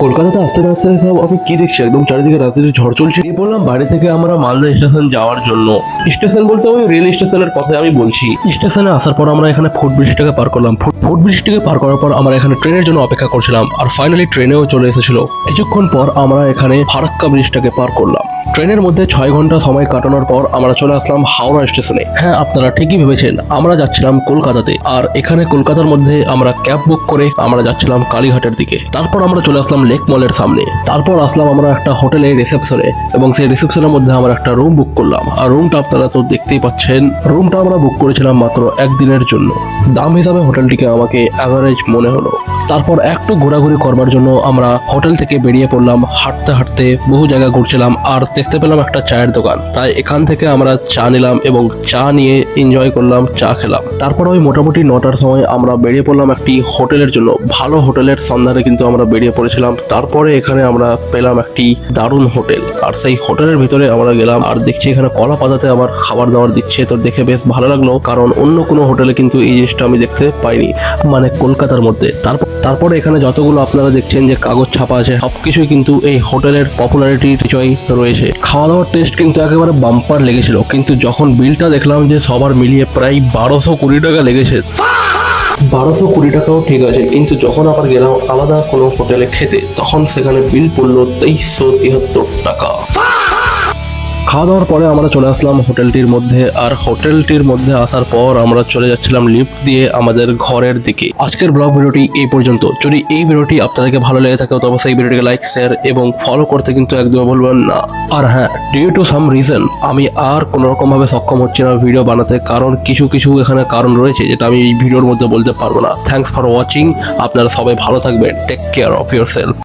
কলকাতাতে আস্তে আস্তে সব আমি কি দেখছি, একদম চারিদিকে রাজনীতির ঝড় চলছে। এই বললাম বাড়ি থেকে আমরা মালদা স্টেশন যাওয়ার জন্য। স্টেশন বলতে ওই রেল স্টেশনের কথা আমি বলছি। স্টেশনে আসার পর আমরা এখানে ফুটব্রিজটাকে পার করলাম। ফুটব্রিজটাকে পার করার পর আমরা এখানে ট্রেনের জন্য অপেক্ষা করছিলাম, আর ফাইনালি ট্রেনেও চলে এসেছিল। কিছুক্ষণ পর আমরা এখানে ফারাক্কা ব্রিজটাকে পার করলাম। ট্রেনের মধ্যে 6 ঘন্টা সময় কাটানোর পর আমরা চলে আসলাম হাওড়া স্টেশনে। হ্যাঁ, আপনারা ঠিকই ভেবেছেন, আমরা যাচ্ছিলাম কলকাতাতে। আর এখানে কলকাতার মধ্যে আমরা ক্যাব বুক করে আমরা যাচ্ছিলাম কালীঘাটের দিকে। তারপর আমরা চলে আসলাম লেক মলের সামনে। তারপর আসলাম আমরা একটা হোটেলে রিসেপশনে, এবং সেই রিসেপশনের মধ্যে আমরা একটা রুম বুক করলাম। আর রুমটা আপনারা তো দেখতেই পাচ্ছেন, রুমটা আমরা বুক করেছিলাম মাত্র একদিনের জন্য। দাম হিসাবে হোটেলটিকে আমাকে অ্যাভারেজ মনে হলো। তারপর একটু ঘোরাঘুরি করবার জন্য আমরা হোটেল থেকে বেরিয়ে পড়লাম। হাঁটতে হাঁটতে বহু জায়গা ঘুরছিলাম, আর দেখতে পেলাম একটা চায়ের দোকান। তাই এখান থেকে আমরা চা নিলাম এবং চা নিয়ে এনজয় করলাম, চা খেলাম। তারপর ওই মোটামুটি 9টার সময় আমরা বেরিয়ে পড়লাম একটি হোটেলের জন্য। ভালো হোটেলের সন্ধানে কিন্তু আমরা বেরিয়ে পড়েছিলাম। তারপরে এখানে আমরা পেলাম একটি দারুণ হোটেল, আর সেই হোটেলের ভিতরে আমরা গেলাম। আর দেখছি এখানে কলা পাতাতে আবার খাবার দাবার দিচ্ছে, তো দেখে বেশ ভালো লাগলো, কারণ অন্য কোনো হোটেলে কিন্তু এই জিনিসটা আমি দেখতে পাইনি, মানে কলকাতার মধ্যে। তারপরে এখানে যতগুলো আপনারা দেখছেন যে কাগজ ছাপা আছে, সবকিছুই কিন্তু এই হোটেলের পপুলারিটি বিষয় রয়েছে। খাওয়া দাওয়ার টেস্ট কিন্তু একেবারে বাম্পার লেগেছিল, কিন্তু যখন বিলটা দেখলাম যে সবার মিলিয়ে প্রায় 1220 টাকা লেগেছে। 1220 টাকাও ঠিক আছে, কিন্তু যখন আবার গেলাম আলাদা কোনো হোটেলে খেতে, তখন সেখানে বিল পড়লো 2373 টাকা। খাওয়া দাওয়ার পরে আমরা চলে আসলাম হোটেলটির মধ্যে। আর হোটেলটির মধ্যে আসার পর আমরা চলে যাচ্ছিলাম লিফট দিয়ে আমাদের ঘরের দিকে। আজকের ব্লগ ভিডিওটি এই পর্যন্ত। যদি এই ভিডিওটি আপনাদেরকে ভালো লেগে থাকে, তবে সেই ভিডিওটিকে লাইক, শেয়ার এবং ফলো করতে কিন্তু একদম ভুলবেন না। আর হ্যাঁ, ডিউ টু সাম রিজন আমি আর কোনো রকম ভাবে সক্ষম হচ্ছি না ভিডিও বানাতে, কারণ কিছু এখানে কারণ রয়েছে যেটা আমি এই ভিডিওর মধ্যে বলতে পারবো না। Thanks for watching. আপনারা সবাই ভালো থাকবেন। Take care of your self.